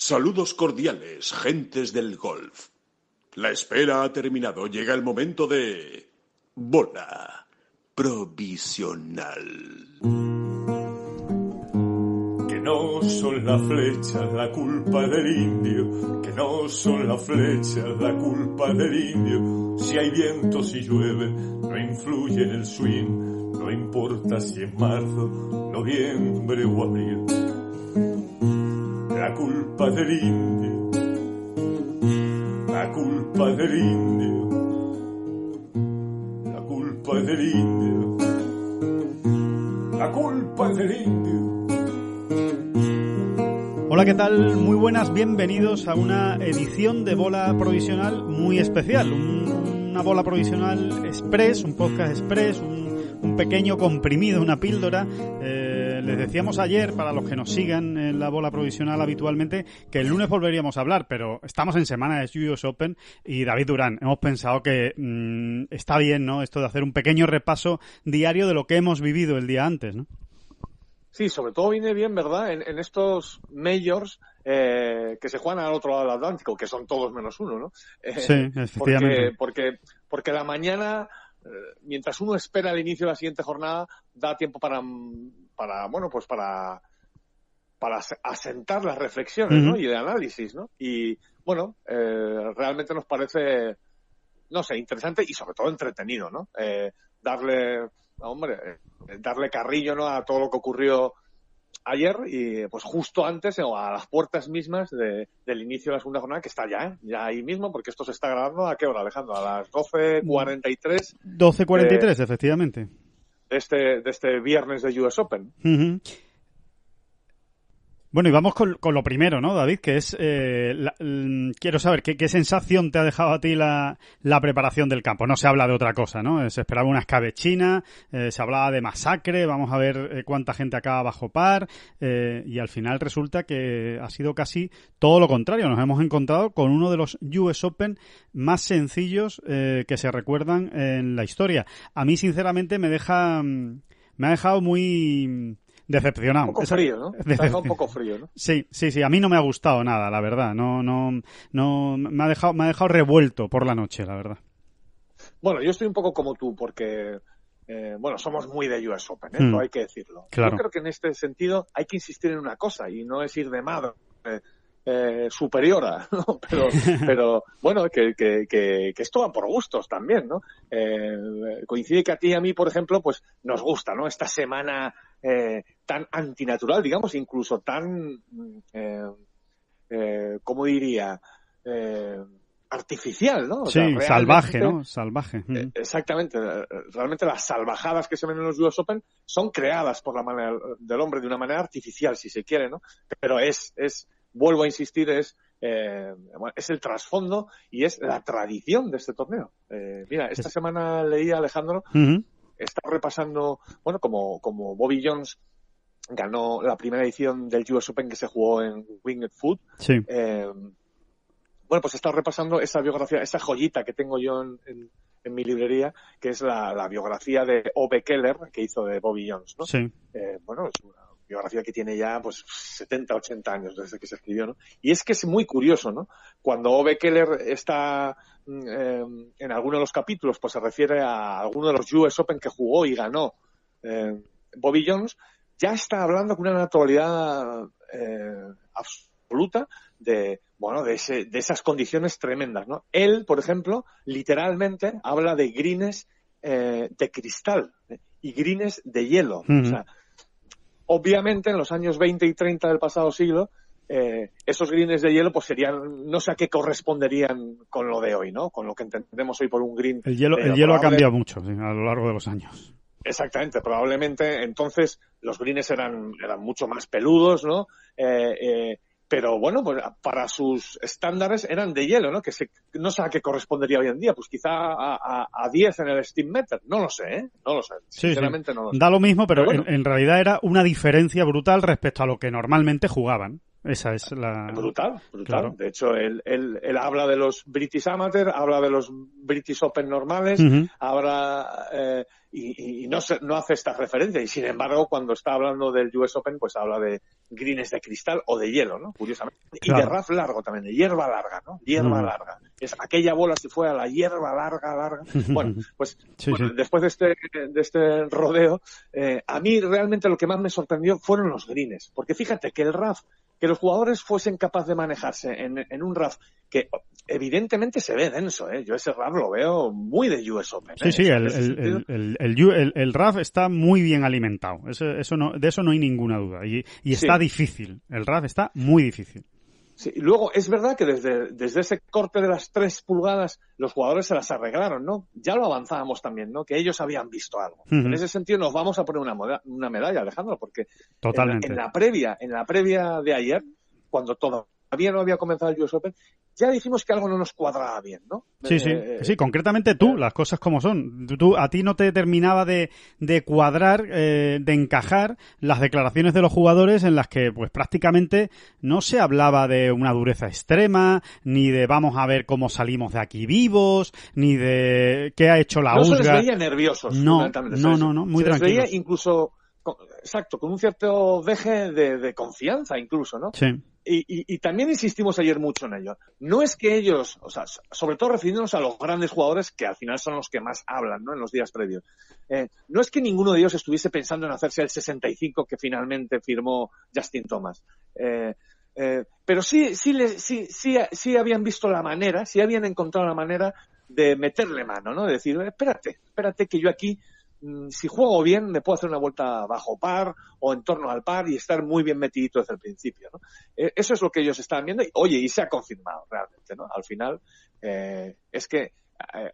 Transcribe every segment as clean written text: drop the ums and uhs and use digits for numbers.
Saludos cordiales, gentes del golf. La espera ha terminado. Llega el momento de... bola provisional. Que no son las flechas la culpa del indio, que no son las flechas la culpa del indio. Si hay viento, si llueve, no influye en el swing, no importa si es marzo, noviembre o abril. La culpa del indio, la culpa del indio, la culpa del indio, la culpa del indio. Hola, ¿qué tal? Muy buenas, bienvenidos a una edición de Bola Provisional muy especial, una Bola Provisional Express, un podcast Express, un pequeño comprimido, una píldora. Les decíamos ayer, para los que nos sigan en la Bola Provisional habitualmente, que el lunes volveríamos a hablar, pero estamos en semana de US Open y David Durán, hemos pensado que está bien, ¿no?, esto de hacer un pequeño repaso diario de lo que hemos vivido el día antes, ¿no? Sí, sobre todo viene bien, ¿verdad?, en estos majors que se juegan al otro lado del Atlántico, que son todos menos uno, ¿no? Sí, efectivamente. Porque la mañana, mientras uno espera el inicio de la siguiente jornada, da tiempo para asentar las reflexiones, ¿no? Y el análisis, ¿no? Y, bueno, realmente nos parece, no sé, interesante y sobre todo entretenido, ¿no? Darle carrillo, ¿no?, a todo lo que ocurrió ayer y pues justo antes o a las puertas mismas del inicio de la segunda jornada, que está ya ahí mismo, porque esto se está grabando ¿a qué hora, Alejandro? A las 12:43. 12:43, efectivamente. De este viernes de US Open. Uh-huh. Bueno, y vamos con lo primero, ¿no, David? Que es, quiero saber, ¿qué sensación te ha dejado a ti la preparación del campo? No se habla de otra cosa, ¿no? Se esperaba una escabechina, se hablaba de masacre, vamos a ver cuánta gente acaba bajo par, y al final resulta que ha sido casi todo lo contrario. Nos hemos encontrado con uno de los US Open más sencillos que se recuerdan en la historia. A mí, sinceramente, me ha dejado muy... decepcionado. Un poco frío, ¿no? Está un poco frío, ¿no? Sí. A mí no me ha gustado nada, la verdad. No, me ha dejado revuelto por la noche, la verdad. Bueno, yo estoy un poco como tú, porque, somos muy de US Open, ¿eh? Eso hay que decirlo. Claro. Yo creo que en este sentido hay que insistir en una cosa, y no es ir de madre superiora, ¿no? Pero bueno, que esto va por gustos también, ¿no? Coincide que a ti y a mí, por ejemplo, pues nos gusta, ¿no?, esta semana tan antinatural, digamos, incluso tan, ¿cómo diría? Artificial, ¿no? O sea, salvaje, ¿no? Salvaje. Exactamente. Realmente las salvajadas que se ven en los US Open son creadas por la mano del hombre de una manera artificial, si se quiere, ¿no? Pero vuelvo a insistir, es el trasfondo y es la tradición de este torneo. Mira, esta semana leí a Alejandro, está repasando, bueno, como Bobby Jones ganó la primera edición del US Open que se jugó en Winged Foot. Sí. Pues está repasando esa biografía, esa joyita que tengo yo en mi librería, que es la biografía de Ove Keller, que hizo de Bobby Jones, ¿no? Sí. Es una biografía que tiene ya pues 70, 80 años desde que se escribió, ¿no? Y es que es muy curioso, ¿no? Cuando Ove Keller está en alguno de los capítulos, pues se refiere a alguno de los US Open que jugó y ganó Bobby Jones, ya está hablando con una naturalidad absoluta de esas condiciones tremendas, ¿no? Él, por ejemplo, literalmente habla de greens de cristal y greens de hielo. Uh-huh. O sea, obviamente en los años 20 y 30 del pasado siglo, esos greens de hielo pues serían, no sé a qué corresponderían con lo de hoy, ¿no? Con lo que entendemos hoy por un green. El hielo ha cambiado mucho, sí, a lo largo de los años. Exactamente, probablemente entonces los greens eran mucho más peludos, ¿no? Pero bueno, pues para sus estándares eran de hielo, ¿no? Que no sé a qué correspondería hoy en día, pues quizá a 10 en el Steam Meter, no lo sé, ¿eh? No lo sé, sinceramente sí. No lo sé. Da lo mismo, pero bueno, en realidad era una diferencia brutal respecto a lo que normalmente jugaban. Esa es la... Brutal. Claro. De hecho, él habla de los British Amateur, habla de los British Open normales, habla y no hace esta referencia. Y sin embargo, cuando está hablando del US Open, pues habla de greens de cristal o de hielo, ¿no? Curiosamente. Claro. Y de rough largo también, de hierba larga, ¿no? Hierba larga. Es aquella bola si fuera la hierba larga. Bueno, pues sí. después de este rodeo, a mí realmente lo que más me sorprendió fueron los greens. Porque fíjate que el rough, que los jugadores fuesen capaces de manejarse en un rough que evidentemente se ve denso, ¿eh? Yo ese rough lo veo muy de US Open. Sí, el rough está muy bien alimentado. De eso no hay ninguna duda. Y está difícil. El rough está muy difícil. Sí, y luego es verdad que desde ese corte de las 3 pulgadas los jugadores se las arreglaron, ¿no? Ya lo avanzábamos también, ¿no? Que ellos habían visto algo. En ese sentido nos vamos a poner una medalla, Alejandro, porque totalmente. En la previa de ayer, cuando todavía no había comenzado el US Open, ya dijimos que algo no nos cuadraba bien, ¿no? Sí, concretamente tú, las cosas como son. A ti no te terminaba de cuadrar, de encajar las declaraciones de los jugadores en las que pues prácticamente no se hablaba de una dureza extrema, ni de vamos a ver cómo salimos de aquí vivos, ni de qué ha hecho la USGA. No se les veía nerviosos. No, muy tranquilos. Se les veía incluso, exacto, con un cierto deje de confianza incluso, ¿no? Sí. Y también insistimos ayer mucho en ello. No es que ellos, o sea, sobre todo refiriéndonos a los grandes jugadores que al final son los que más hablan, ¿no? En los días previos. No es que ninguno de ellos estuviese pensando en hacerse el 65 que finalmente firmó Justin Thomas. Pero sí habían visto la manera, sí habían encontrado la manera de meterle mano, ¿no? De decir, espérate que yo aquí, si juego bien, me puedo hacer una vuelta bajo par o en torno al par y estar muy bien metidito desde el principio, ¿no? Eso es lo que ellos estaban viendo y se ha confirmado realmente, ¿no? Al final, es que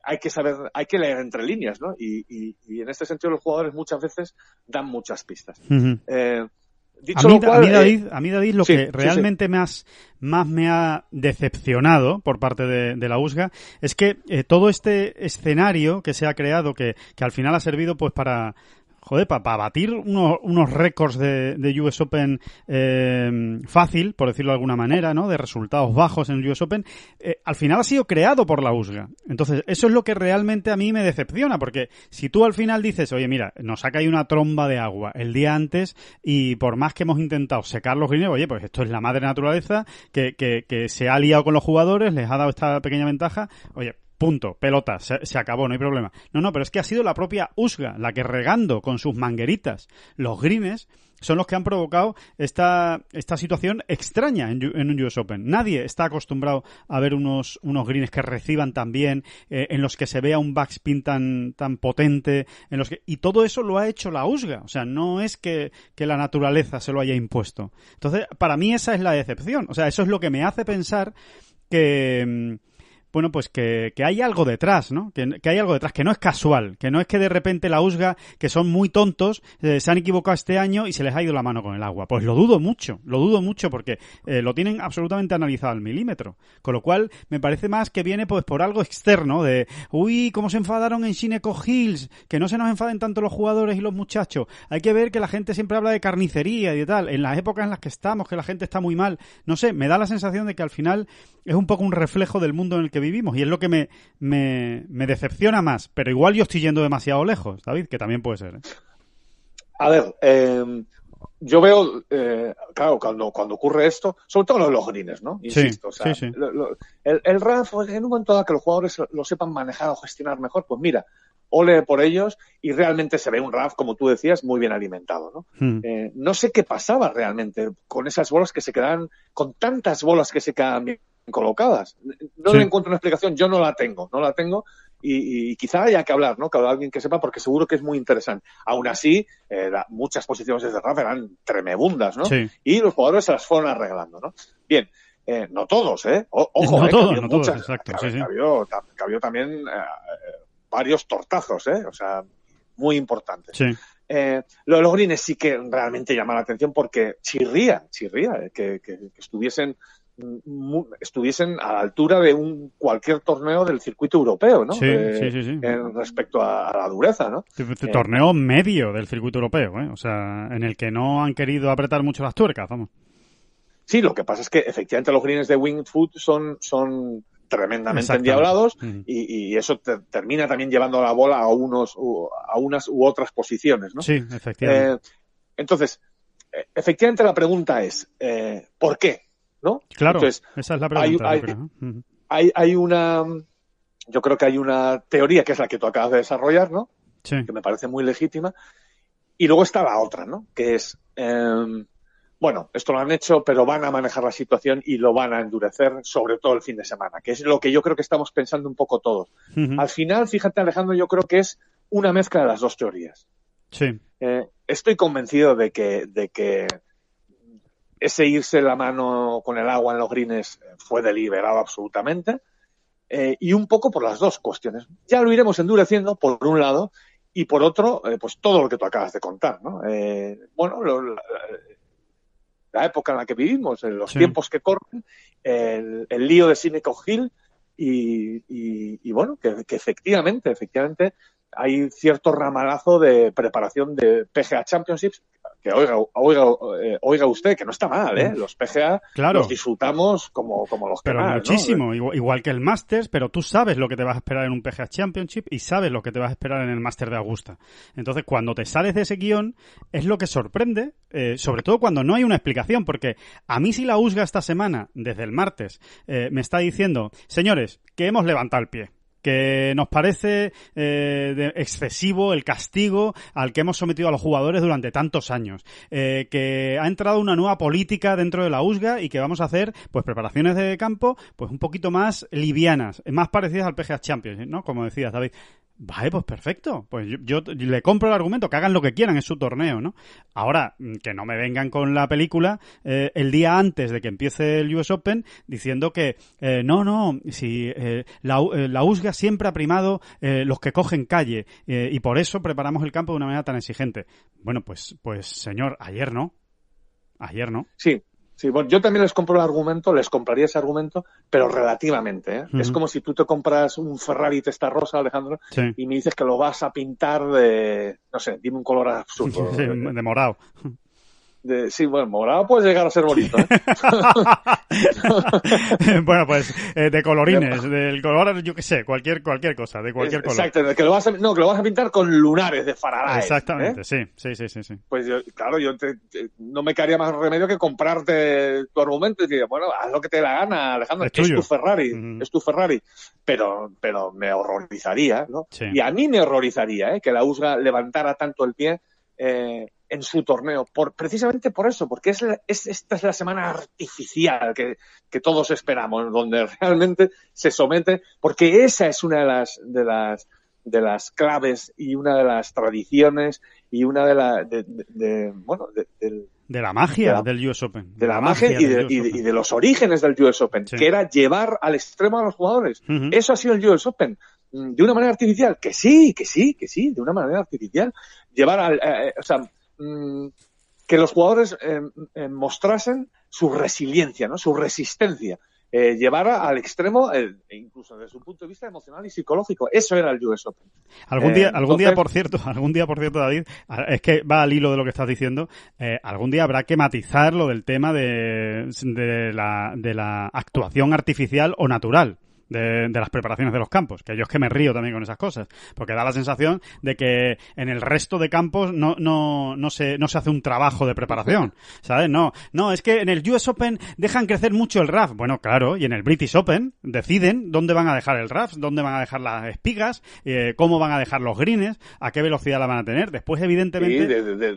hay que saber, hay que leer entre líneas, ¿no? Y en este sentido los jugadores muchas veces dan muchas pistas. A mí, David, lo que realmente más me ha decepcionado por parte de la USGA es que todo este escenario que se ha creado, que al final ha servido pues para batir unos récords de US Open fácil, por decirlo de alguna manera, ¿no? De resultados bajos en el US Open, al final ha sido creado por la USGA. Entonces, eso es lo que realmente a mí me decepciona, porque si tú al final dices, oye, mira, nos ha caído una tromba de agua el día antes y por más que hemos intentado secar los greens, oye, pues esto es la madre naturaleza que se ha liado con los jugadores, les ha dado esta pequeña ventaja, oye, punto, pelota, se acabó, no hay problema. No, pero es que ha sido la propia USGA la que regando con sus mangueritas los greens son los que han provocado esta situación extraña en un US Open. Nadie está acostumbrado a ver unos greens que reciban tan bien, en los que se vea un backspin tan potente, y todo eso lo ha hecho la USGA. O sea, no es que la naturaleza se lo haya impuesto. Entonces, para mí esa es la decepción. O sea, eso es lo que me hace pensar que... Bueno, pues que hay algo detrás, ¿no? Que hay algo detrás, que no es casual, que no es que de repente la USGA, que son muy tontos, se han equivocado este año y se les ha ido la mano con el agua. Pues lo dudo mucho porque lo tienen absolutamente analizado al milímetro. Con lo cual, me parece más que viene pues por algo externo de, cómo se enfadaron en Shinnecock Hills, que no se nos enfaden tanto los jugadores y los muchachos. Hay que ver que la gente siempre habla de carnicería y de tal. En las épocas en las que estamos, que la gente está muy mal, no sé, me da la sensación de que al final es un poco un reflejo del mundo en el que vivimos y es lo que me decepciona más, pero igual yo estoy yendo demasiado lejos, David, que también puede ser, ¿eh? A ver, yo veo, claro, cuando ocurre esto, sobre todo los greens, ¿no? Insisto, sí, o sea, sí. El RAF, en un momento dado que los jugadores lo sepan manejar o gestionar mejor, pues mira, ole por ellos y realmente se ve un RAF, como tú decías, muy bien alimentado, ¿no? No sé qué pasaba realmente con esas bolas que se quedaban, con tantas bolas que se quedan bien colocadas. No le encuentro una explicación, yo no la tengo y quizá haya que hablar, ¿no? Que alguien que sepa, porque seguro que es muy interesante. Aún así, muchas posiciones de RAF eran tremebundas, ¿no? Sí. Y los jugadores se las fueron arreglando, ¿no? Bien, no todos, ojo, no todos, muchas, exacto. Cabió también varios tortazos, o sea, muy importantes. Sí. Lo de los greens sí que realmente llama la atención porque chirría que estuviesen a la altura de cualquier torneo del circuito europeo, ¿no? Sí. Respecto a la dureza, ¿no? Torneo medio del circuito europeo, o sea, en el que no han querido apretar mucho las tuercas, vamos. Sí, lo que pasa es que efectivamente los greens de Winged Foot son tremendamente endiablados y eso termina también llevando la bola a unas u otras posiciones, ¿no? Sí, efectivamente. Entonces, efectivamente la pregunta es, ¿por qué? ¿No? Claro, entonces, esa es la pregunta, yo creo. Yo creo que hay una teoría que es la que tú acabas de desarrollar, ¿no? Sí. Que me parece muy legítima. Y luego está la otra, ¿no? Que es, bueno, esto lo han hecho, pero van a manejar la situación y lo van a endurecer, sobre todo el fin de semana, que es lo que yo creo que estamos pensando un poco todos. Al final, fíjate, Alejandro, yo creo que es una mezcla de las dos teorías. Sí. Estoy convencido de que ese irse la mano con el agua en los greens fue deliberado absolutamente, y un poco por las dos cuestiones. Ya lo iremos endureciendo, por un lado, y por otro, pues todo lo que tú acabas de contar, ¿no? Bueno, la época en la que vivimos, los tiempos que corren, el lío de Sineco Hill y bueno, que efectivamente hay cierto ramalazo de preparación de PGA Championships, que oiga usted, que no está mal, ¿eh? Los PGA los disfrutamos como los que pero más, muchísimo, ¿no? igual que el Masters, pero tú sabes lo que te vas a esperar en un PGA Championship y sabes lo que te vas a esperar en el Masters de Augusta. Entonces, cuando te sales de ese guión, es lo que sorprende, sobre todo cuando no hay una explicación, porque a mí si la USGA esta semana, desde el martes, me está diciendo, señores, que hemos levantado el pie, que nos parece excesivo el castigo al que hemos sometido a los jugadores durante tantos años, que ha entrado una nueva política dentro de la USGA y que vamos a hacer pues preparaciones de campo pues un poquito más livianas, más parecidas al PGA Champions, ¿no? Como decías, David. Vale, pues perfecto. Pues yo le compro el argumento, que hagan lo que quieran, es su torneo, ¿no? Ahora, que no me vengan con la película el día antes de que empiece el US Open diciendo que si la USGA siempre ha primado los que cogen calle y por eso preparamos el campo de una manera tan exigente. Bueno, pues señor, ayer no. Sí, bueno, yo también les compraría ese argumento, pero relativamente, ¿eh? Es como si tú te compras un Ferrari Testarossa, Alejandro, y me dices que lo vas a pintar de, no sé, dime un color absurdo. Sí, de morado. Sí, bueno, morado puede llegar a ser bonito, ¿eh? Bueno, pues de colorines, del color, yo qué sé, cualquier cosa, de cualquier color. Exacto, que lo vas a pintar con lunares de Faraday. Exactamente, sí. Pues yo no me quedaría más remedio que comprarte tu argumento y decir, bueno, haz lo que te dé la gana, Alejandro, es tu Ferrari, es tu Ferrari. Pero me horrorizaría, ¿no? Sí. Y a mí me horrorizaría, que la USGA levantara tanto el pie en su torneo, precisamente por eso, porque esta es la semana artificial que todos esperamos, donde realmente se somete, porque esa es una de las claves y una de las tradiciones y una de la magia del US Open. De la magia y de los orígenes del US Open, que era llevar al extremo a los jugadores. Eso ha sido el US Open. De una manera artificial, que sí, de una manera artificial. Llevar que los jugadores mostrasen su resiliencia, ¿no? Su resistencia. Llevar al extremo, incluso desde su punto de vista emocional y psicológico. Eso era el US Open. Algún día, por cierto, David, es que va al hilo de lo que estás diciendo, algún día habrá que matizar lo del tema de la actuación artificial o natural. De las preparaciones de los campos, que yo es que me río también con esas cosas, porque da la sensación de que en el resto de campos no se hace un trabajo de preparación, ¿sabes? No, es que en el US Open dejan crecer mucho el RAF. Bueno, claro, y en el British Open deciden dónde van a dejar el RAF, dónde van a dejar las espigas, cómo van a dejar los greens, a qué velocidad la van a tener. Después, evidentemente... Sí,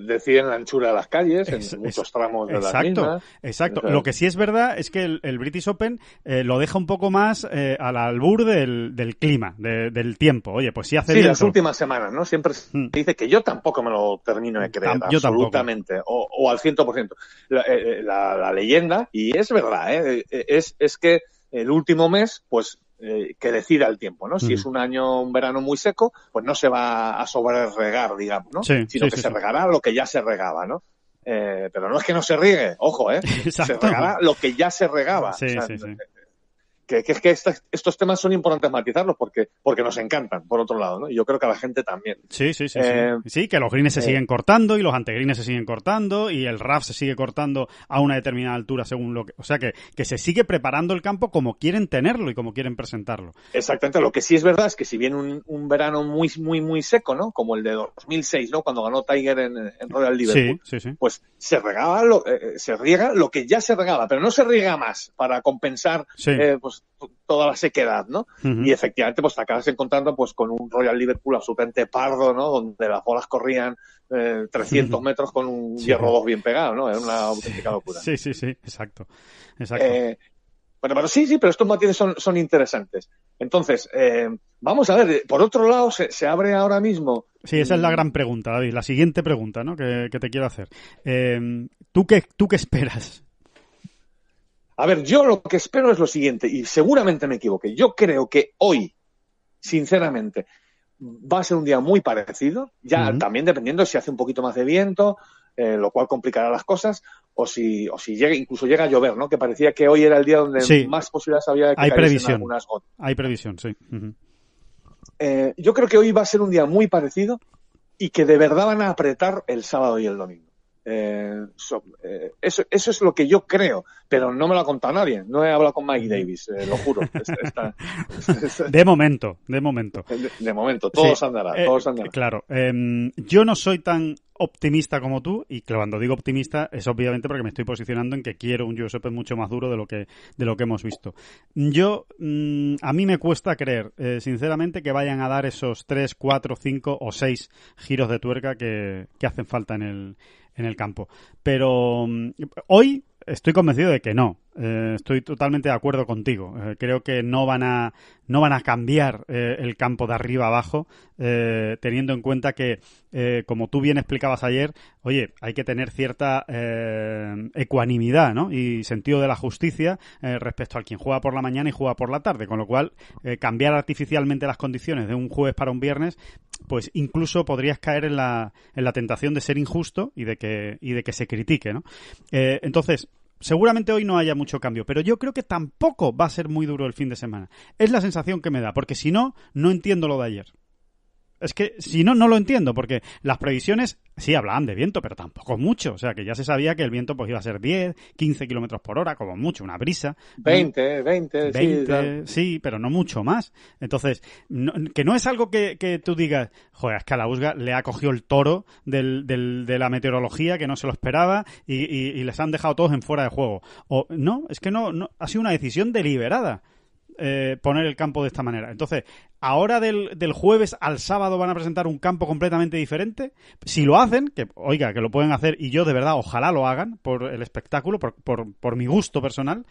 deciden la anchura de las calles en muchos tramos de las mismas. Exacto. Lo que sí es verdad es que el British Open lo deja un poco más... al albur del clima, del tiempo. Oye, pues si hace viento... las últimas semanas, ¿no? Siempre se dice que yo tampoco me lo termino de creer, absolutamente, o al 100%. La leyenda, y es verdad, es que el último mes, pues, que decida el tiempo, ¿no? Si es un verano muy seco, pues no se va a sobreregar, digamos, ¿no? Sino que se regará lo que ya se regaba, ¿no? Pero no es que no se riegue, ojo, se regará lo que ya se regaba. es que estos temas son importantes matizarlos porque nos encantan, por otro lado, ¿no? Y yo creo que a la gente también. Sí. Sí, que los greens se siguen cortando y los antegreens se siguen cortando y el rough se sigue cortando a una determinada altura según lo que... O sea, que se sigue preparando el campo como quieren tenerlo y como quieren presentarlo. Exactamente. Lo que sí es verdad es que si viene un verano muy, muy, muy seco, ¿no? Como el de 2006, ¿no? Cuando ganó Tiger en Royal Liverpool. Sí. Pues se riega lo que ya se regaba, pero no se riega más para compensar pues toda la sequedad, ¿no? Y efectivamente pues te acabas encontrando pues con un Royal Liverpool absolutamente pardo, ¿no? Donde las bolas corrían 300 metros con un hierro 2 bien pegado, ¿no? Era una auténtica locura. Sí, exacto. Pero sí, pero estos matices son interesantes. Entonces, vamos a ver, por otro lado se abre ahora mismo... Sí, esa es la gran pregunta, David, la siguiente pregunta, ¿no? que te quiero hacer. ¿Tú qué esperas? A ver, yo lo que espero es lo siguiente, y seguramente me equivoqué. Yo creo que hoy, sinceramente, va a ser un día muy parecido, ya también dependiendo si hace un poquito más de viento, lo cual complicará las cosas, o si incluso llega a llover, ¿no? Que parecía que hoy era el día donde más posibilidades había de que cayesen algunas gotas. Hay previsión, sí. Yo creo que hoy va a ser un día muy parecido y que de verdad van a apretar el sábado y el domingo. Eso es lo que yo creo, pero no me lo ha contado nadie. No he hablado con Mike Davis, lo juro. De momento. De momento, todo se andará. Claro, yo no soy tan optimista como tú, y cuando digo optimista es obviamente porque me estoy posicionando en que quiero un US Open mucho más duro de lo que hemos visto. Yo, a mí me cuesta creer, sinceramente, que vayan a dar esos 3, 4, 5 o 6 giros de tuerca que hacen falta en el campo. Pero hoy estoy convencido de que no. Estoy totalmente de acuerdo contigo. Creo que no van a cambiar el campo de arriba a abajo, teniendo en cuenta que, como tú bien explicabas ayer, oye, hay que tener cierta ecuanimidad, ¿no? Y sentido de la justicia respecto a quien juega por la mañana y juega por la tarde, con lo cual cambiar artificialmente las condiciones de un jueves para un viernes, pues incluso podrías caer en la tentación de ser injusto y de que se critique, ¿no? Entonces, seguramente hoy no haya mucho cambio, pero yo creo que tampoco va a ser muy duro el fin de semana. Es la sensación que me da, porque si no entiendo lo de ayer. Es que si no lo entiendo, porque las previsiones sí hablaban de viento, pero tampoco mucho. O sea, que ya se sabía que el viento pues iba a ser 10, 15 kilómetros por hora, como mucho, una brisa. 20, sí, pero no mucho más. Entonces, que no es algo que tú digas, joder, es que a la USGA le ha cogido el toro de la meteorología, que no se lo esperaba, y les han dejado todos en fuera de juego. O no, es que no ha sido una decisión deliberada. Poner el campo de esta manera. Entonces, ahora del jueves al sábado van a presentar un campo completamente diferente. Si lo hacen, que lo pueden hacer, y yo de verdad ojalá lo hagan por el espectáculo, por mi gusto personal,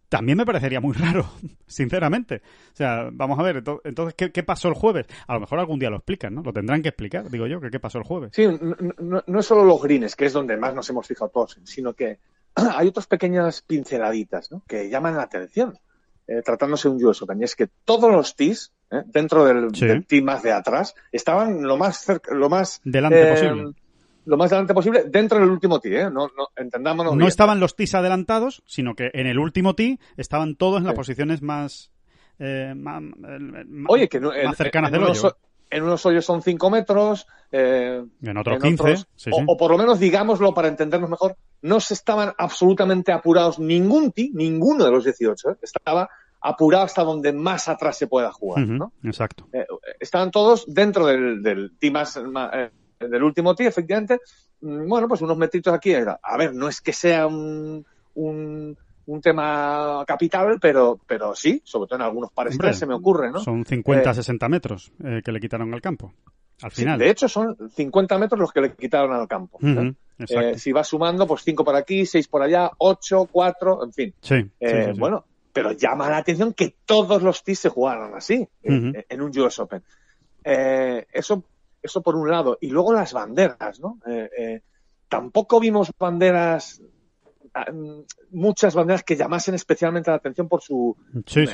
también me parecería muy raro, sinceramente. O sea, vamos a ver, entonces, ¿qué pasó el jueves? A lo mejor algún día lo explican, ¿no? Lo tendrán que explicar, digo yo, que qué pasó el jueves. Sí, no es solo los greens, que es donde más nos hemos fijado todos, sino que hay otras pequeñas pinceladitas, ¿no? Que llaman la atención. Tratándose de un US Open, y es que todos los tees dentro del tee más de atrás estaban lo más delante posible. Lo más delante posible dentro del último tee, no entendámonos bien. No estaban los tees adelantados, sino que en el último tee estaban todos en las posiciones más cercanas del hoyo. En unos hoyos son 5 metros. En otros 15. O por lo menos, digámoslo para entendernos mejor, no se estaban absolutamente apurados ninguno de los 18. Estaba apurado hasta donde más atrás se pueda jugar, ¿no? Exacto. Estaban todos dentro del tee del último tee, efectivamente. Bueno, pues unos metritos aquí. A ver, no es que sea un tema capital, pero sí, sobre todo en algunos pares 3 se me ocurre, ¿no? Son 50-60 metros que le quitaron al campo, al final. Sí, de hecho, son 50 metros los que le quitaron al campo. Si vas sumando, pues 5 por aquí, 6 por allá, 8, 4, en fin. Sí. Bueno, pero llama la atención que todos los tees se jugaran así, en un US Open. Eso por un lado. Y luego las banderas, ¿no? Tampoco vimos muchas banderas que llamasen especialmente la atención por su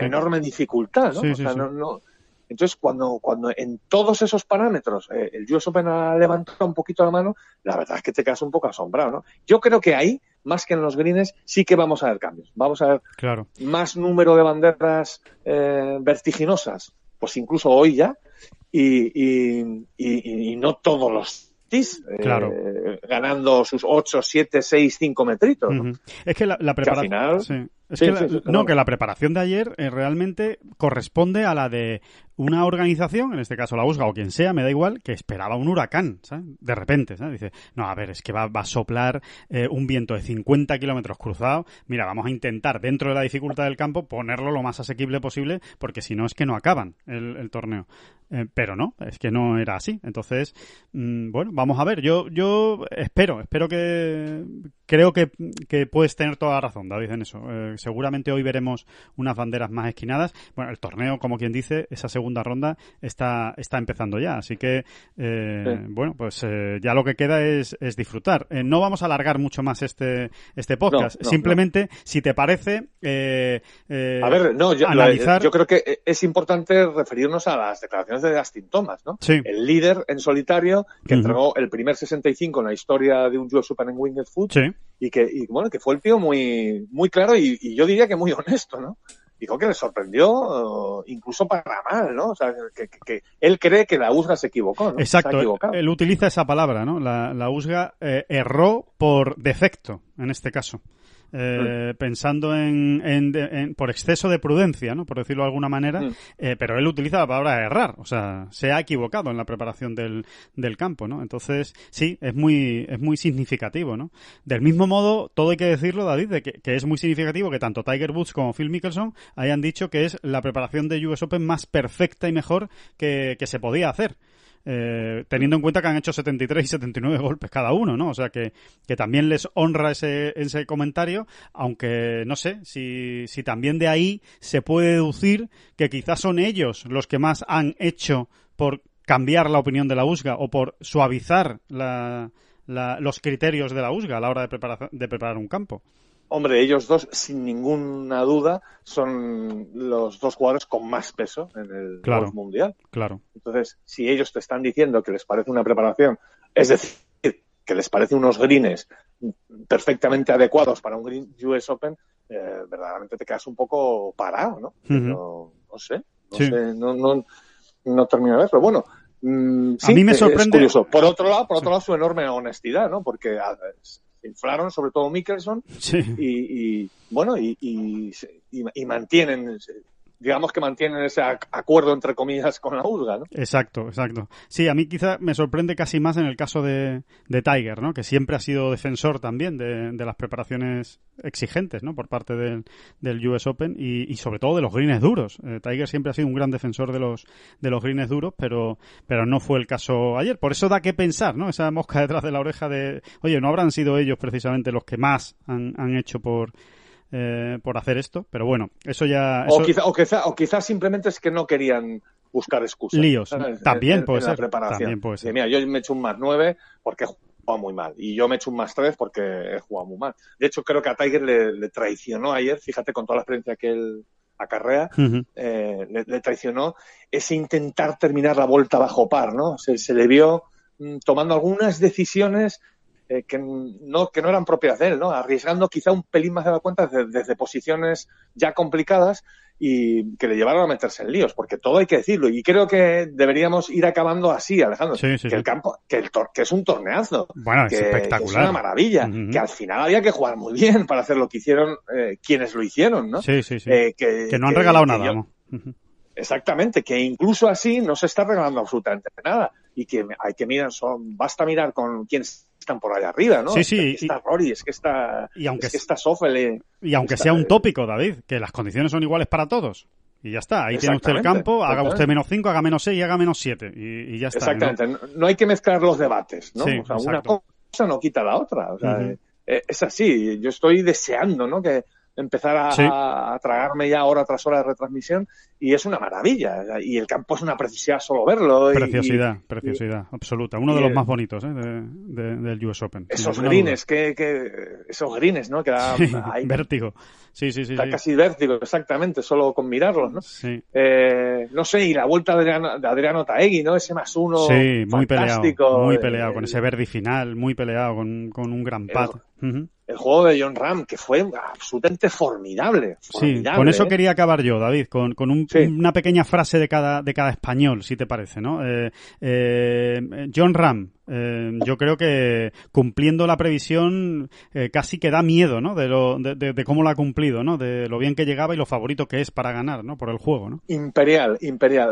enorme dificultad, ¿no? Entonces, cuando en todos esos parámetros el US Open ha levantado un poquito la mano, la verdad es que te quedas un poco asombrado, ¿no? Yo creo que ahí más que en los greens, sí que vamos a ver cambios. Vamos a ver claro. más número de banderas vertiginosas, pues incluso hoy ya, y no todos los tees claro. ganando sus 8, 7, 6, 5 metritos, ¿no? Es que la preparación... al final... Sí. Es sí, que que la preparación de ayer realmente corresponde a la de una organización, en este caso la USGA o quien sea, me da igual, que esperaba un huracán, ¿sabes? De repente, ¿sabes? Dice, no, a ver, es que va a soplar un viento de 50 kilómetros cruzado. Mira, vamos a intentar, dentro de la dificultad del campo, ponerlo lo más asequible posible, porque si no es que no acaban el torneo. Pero no, es que no era así. Entonces, bueno, vamos a ver. Yo espero que... Creo que puedes tener toda la razón, David, en eso. Seguramente hoy veremos unas banderas más esquinadas. Bueno, el torneo, como quien dice, esa segunda ronda está empezando ya. Así que, bueno, pues ya lo que queda es disfrutar. No vamos a alargar mucho más este podcast. Simplemente, si te parece, a ver, analizar... yo creo que es importante referirnos a las declaraciones de Dustin Thomas, ¿no? Sí. El líder en solitario que entregó el primer 65 en la historia de un US Open en Winged Foot. Sí. Y que fue el tío muy, muy claro y yo diría que muy honesto, ¿no? Dijo que le sorprendió incluso para mal, ¿no? O sea, que él cree que la USGA se equivocó, ¿no? Exacto, él utiliza esa palabra, ¿no? La USGA erró por defecto, en este caso. Pensando en por exceso de prudencia, ¿no? Por decirlo de alguna manera, pero él utiliza la palabra errar, o sea, se ha equivocado en la preparación del campo, ¿no? Entonces, sí, es muy significativo, ¿no? Del mismo modo, todo hay que decirlo, David, de que es muy significativo que tanto Tiger Woods como Phil Mickelson hayan dicho que es la preparación de US Open más perfecta y mejor que se podía hacer. Teniendo en cuenta que han hecho 73 y 79 golpes cada uno, ¿no? O sea que también les honra ese comentario, aunque no sé si también de ahí se puede deducir que quizás son ellos los que más han hecho por cambiar la opinión de la USGA o por suavizar los criterios de la USGA a la hora de preparar un campo. Hombre, ellos dos, sin ninguna duda, son los dos jugadores con más peso en el golf mundial. Claro. Entonces, si ellos te están diciendo que les parece una preparación, es decir, que les parece unos greens perfectamente adecuados para un green US Open, verdaderamente te quedas un poco parado, ¿no? No sé, no termino de verlo. Bueno, sí, a mí me sorprende. Es curioso. Por otro lado, su enorme honestidad, ¿no? Porque se inflaron, sobre todo Mickelson, y mantienen, digamos que mantienen ese acuerdo, entre comillas, con la USGA, ¿no? Exacto. Sí, a mí quizá me sorprende casi más en el caso de Tiger, ¿no? Que siempre ha sido defensor también de las preparaciones exigentes, ¿no? Por parte del US Open y sobre todo de los greens duros. Tiger siempre ha sido un gran defensor de los greens duros, pero no fue el caso ayer. Por eso da que pensar, ¿no? Esa mosca detrás de la oreja de, oye, no habrán sido ellos precisamente los que más han hecho por hacer esto, pero bueno, eso ya... O quizá simplemente es que no querían buscar excusas. Líos, ¿sabes? También puede ser. También puede ser. Mira, yo me he hecho un más 9 porque he jugado muy mal, y yo me he hecho un más 3 porque he jugado muy mal. De hecho, creo que a Tiger le traicionó ayer, fíjate, con toda la experiencia que él acarrea, le traicionó ese intentar terminar la vuelta bajo par, ¿no? Se le vio tomando algunas decisiones que no eran propias de él, ¿no? Arriesgando quizá un pelín más de la cuenta desde posiciones ya complicadas y que le llevaron a meterse en líos, porque todo hay que decirlo, y creo que deberíamos ir acabando así, Alejandro, el campo, que es un torneazo, bueno, es espectacular, que es una maravilla, que al final había que jugar muy bien para hacer lo que hicieron quienes lo hicieron, ¿no? Que no han regalado nada, ¿no? Exactamente, que incluso así no se está regalando absolutamente nada, y que hay que mirar, basta mirar con quién están por allá arriba, ¿no? Sí. Está Rory, es que está Schauffele. Y aunque sea un tópico, David, que las condiciones son iguales para todos. Y ya está, ahí tiene usted el campo, haga usted -5, haga -6 y haga -7. Y ya está. Exactamente, no hay que mezclar los debates, ¿no? Sí, o sea, una cosa no quita la otra. O sea, es así, yo estoy deseando, ¿no? Que empezar a tragarme ya hora tras hora de retransmisión, y es una maravilla, y el campo es una preciosidad solo verlo. Preciosidad absoluta, uno de los más bonitos del US Open. Esos greens, esos greens, ¿no? Que da vértigo. Sí. Da casi vértigo, exactamente, solo con mirarlos, ¿no? Sí. No sé, y la vuelta de Adriano Taegui, ¿no? Ese +1 muy fantástico. Muy peleado, con ese Verdi final, muy peleado, con un gran pad. El juego de Jon Ram, que fue absolutamente formidable. Sí, con eso quería acabar yo, David, con una pequeña frase de cada español, si te parece, ¿no? Jon Ram, yo creo que cumpliendo la previsión casi que da miedo, ¿no? De cómo lo ha cumplido, ¿no? De lo bien que llegaba y lo favorito que es para ganar, ¿no? Por el juego, ¿no? Imperial.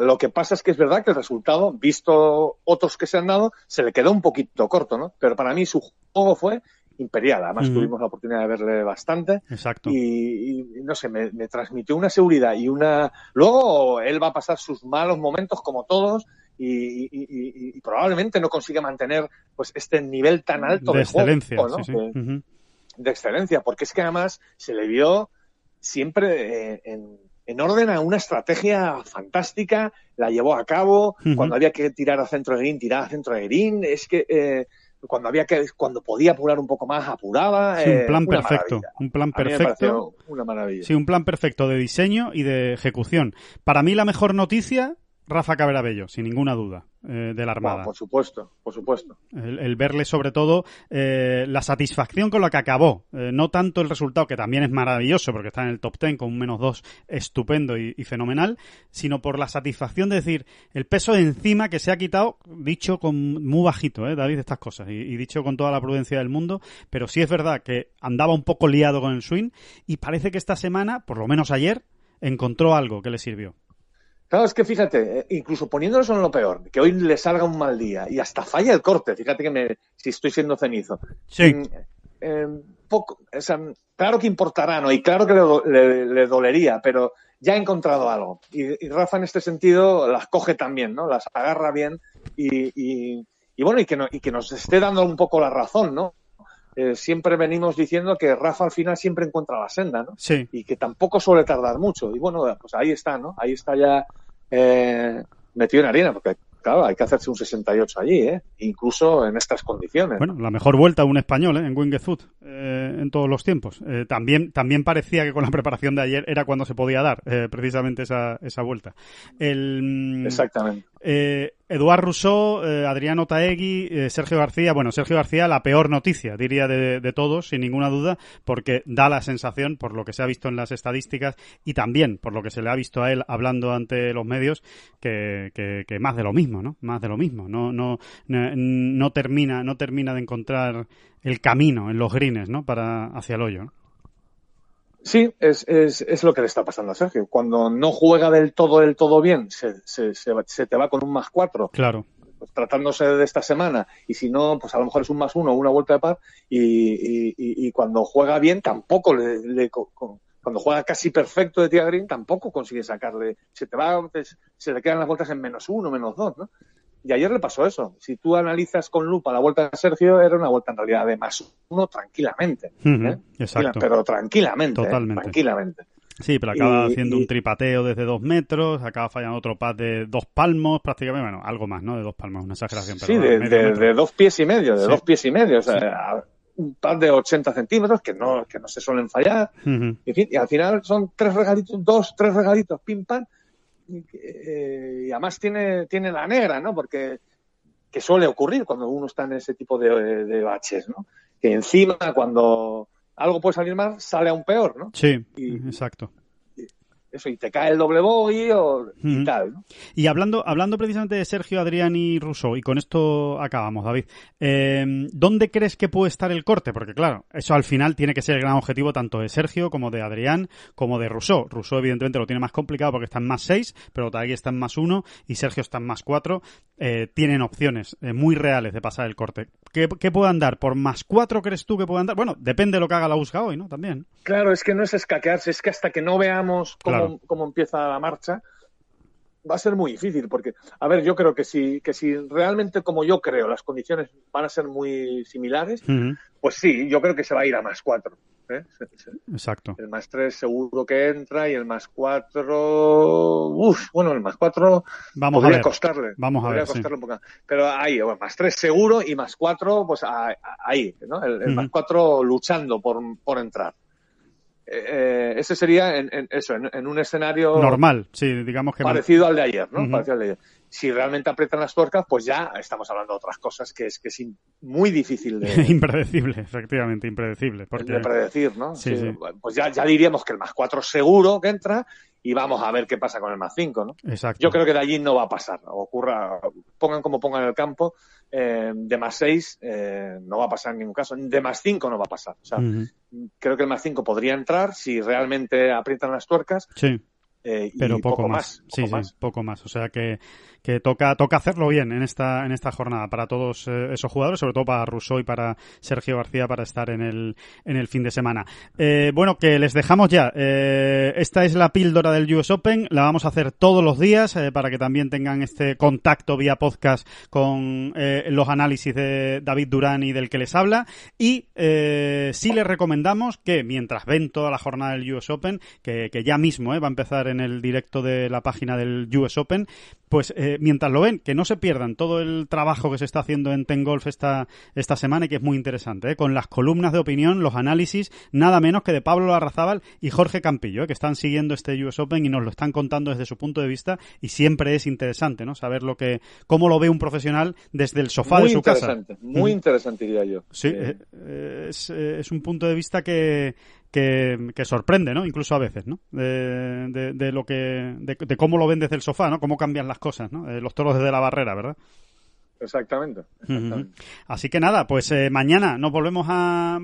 Lo que pasa es que es verdad que el resultado, visto otros que se han dado, se le quedó un poquito corto, ¿no? Pero para mí su juego fue imperial. Además tuvimos la oportunidad de verle bastante. Exacto. Y no sé, me transmitió una seguridad y una... Luego él va a pasar sus malos momentos como todos y probablemente no consiga mantener pues este nivel tan alto de excelencia, juego, ¿no? Sí. De excelencia, porque es que además se le vio siempre en orden a una estrategia fantástica, la llevó a cabo, cuando había que tirar a centro de green, tiraba a centro de green, es que cuando podía apurar un poco más, apuraba. Sí, un plan perfecto. Una maravilla. Sí, un plan perfecto de diseño y de ejecución. Para mí la mejor noticia, Rafa Cabrabello, sin ninguna duda, de la Armada. Por supuesto. El verle sobre todo la satisfacción con la que acabó, no tanto el resultado, que también es maravilloso porque está en el top 10 con un -2 estupendo y fenomenal, sino por la satisfacción de decir el peso de encima que se ha quitado, dicho con muy bajito, David, estas cosas, y dicho con toda la prudencia del mundo, pero sí es verdad que andaba un poco liado con el swing y parece que esta semana, por lo menos ayer, encontró algo que le sirvió. Claro, es que fíjate, incluso poniéndolo en lo peor, que hoy le salga un mal día y hasta falla el corte, fíjate que si estoy siendo cenizo. Sí. Claro que importará, ¿no? Y claro que le dolería, pero ya ha encontrado algo. Y Rafa en este sentido las coge también, ¿no? Las agarra bien y bueno, y que nos esté dando un poco la razón, ¿no? Siempre venimos diciendo que Rafa al final siempre encuentra la senda, ¿no? Sí. Y que tampoco suele tardar mucho. Y bueno, pues ahí está, ¿no? Ahí está ya metido en harina, porque claro, hay que hacerse un 68 allí, incluso en estas condiciones. Bueno, la mejor vuelta de un español, en Winged Foot, en todos los tiempos. También parecía que con la preparación de ayer era cuando se podía dar precisamente esa vuelta. Exactamente. Eduard Rousseau, Adriano Taegui, Sergio García. Bueno, Sergio García, la peor noticia, diría, de todos, sin ninguna duda, porque da la sensación, por lo que se ha visto en las estadísticas y también por lo que se le ha visto a él hablando ante los medios, que más de lo mismo, ¿no? Más de lo mismo. No termina de encontrar el camino en los greens, ¿no? Hacia el hoyo, ¿no? Sí, es lo que le está pasando a Sergio. Cuando no juega del todo bien, se te va con un +4. Claro. Pues, tratándose de esta semana. Y si no, pues a lo mejor es un +1 o una vuelta de par. Y cuando juega bien, tampoco cuando juega casi perfecto de tee a green, tampoco consigue sacarle. Se le quedan las vueltas en -1, -2, ¿no? Y ayer le pasó eso. Si tú analizas con lupa la vuelta de Sergio, era una vuelta en realidad de +1 tranquilamente. Exacto. Pero tranquilamente. Totalmente. Tranquilamente. Sí, pero acaba haciendo un tripateo desde 2 metros, acaba fallando otro pad de 2 palmos prácticamente, bueno, algo más, ¿no? De 2 palmos, una exageración. Sí, de 2 pies y medio, 2 pies y medio. O sea, un pad de 80 centímetros que no se suelen fallar. En fin, y al final son 3 regalitos, pim, pam. Y además tiene la negra, ¿no? Porque que suele ocurrir cuando uno está en ese tipo de baches, ¿no? Que encima cuando algo puede salir mal, sale aún peor, ¿no? Sí, exacto. Eso, y te cae el doble bogey y tal, ¿no? Y hablando precisamente de Sergio, Adrián y Rousseau, y con esto acabamos, David, ¿dónde crees que puede estar el corte? Porque claro, eso al final tiene que ser el gran objetivo tanto de Sergio como de Adrián como de Rousseau. Rousseau evidentemente lo tiene más complicado porque está en +6, pero Taegui está en +1 y Sergio está en +4. Tienen opciones muy reales de pasar el corte. ¿Qué puedan dar? ¿Por +4 crees tú que puedan dar? Bueno, depende de lo que haga la USGA hoy, ¿no? También. Claro, es que no es escaquearse, es que hasta que no veamos cómo empieza la marcha, va a ser muy difícil, porque, a ver, yo creo que si realmente, como yo creo, las condiciones van a ser muy similares, pues sí, yo creo que se va a ir a +4. Exacto. El +3 seguro que entra y el +4, bueno, el +4 podría costarle. Vamos a ver, costarle un poco. Pero ahí, bueno, +3 seguro y +4, pues ahí, ¿no? El +4 luchando por entrar. ese sería en un escenario normal, sí, digamos que parecido al de ayer, ¿no? Uh-huh. Parecido al de ayer. Si realmente aprietan las tuercas, pues ya estamos hablando de otras cosas que es muy difícil de... impredecible, efectivamente, impredecible. Porque... de predecir, ¿no? Sí. Pues ya diríamos que el +4 seguro que entra y vamos a ver qué pasa con el +5, ¿no? Exacto. Yo creo que de allí no va a pasar. Pongan como pongan el campo, de +6 no va a pasar en ningún caso. De +5 no va a pasar. O sea, creo que el +5 podría entrar si realmente aprietan las tuercas. Sí. Pero poco más. Poco más. O sea que toca hacerlo bien en esta jornada para todos esos jugadores, sobre todo para Rousseau y para Sergio García, para estar en el fin de semana. Bueno, que les dejamos ya. Esta es la píldora del US Open. La vamos a hacer todos los días para que también tengan este contacto vía podcast con los análisis de David Durán y del que les habla. Y sí les recomendamos que mientras ven toda la jornada del US Open, que ya mismo va a empezar en el directo de la página del US Open, pues mientras lo ven, que no se pierdan todo el trabajo que se está haciendo en Ten Golf esta semana y que es muy interesante, con las columnas de opinión, los análisis, nada menos que de Pablo Larrazábal y Jorge Campillo, que están siguiendo este US Open y nos lo están contando desde su punto de vista, y siempre es interesante, ¿no? Saber cómo lo ve un profesional desde el sofá de su casa. Muy interesante, diría yo. Sí, es un punto de vista que sorprende, ¿no? Incluso a veces, ¿no? De cómo lo ven desde el sofá, ¿no? Cómo cambian las cosas, ¿no? Los toros desde la barrera, ¿verdad? Exactamente. Así que nada, pues mañana nos volvemos a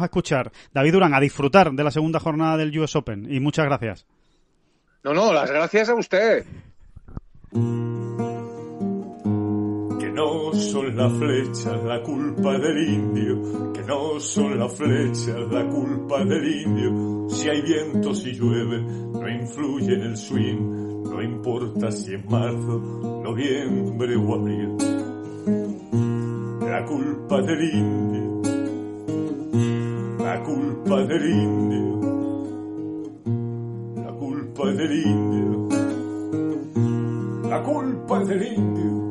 escuchar. David Durán, a disfrutar de la segunda jornada del US Open y muchas gracias. No, las gracias a usted. No son las flechas la culpa del indio, que no son las flechas la culpa del indio. Si hay viento, si llueve, no influye en el swing, no importa si es marzo, noviembre o abril. La culpa del indio, la culpa del indio, la culpa del indio, la culpa del indio.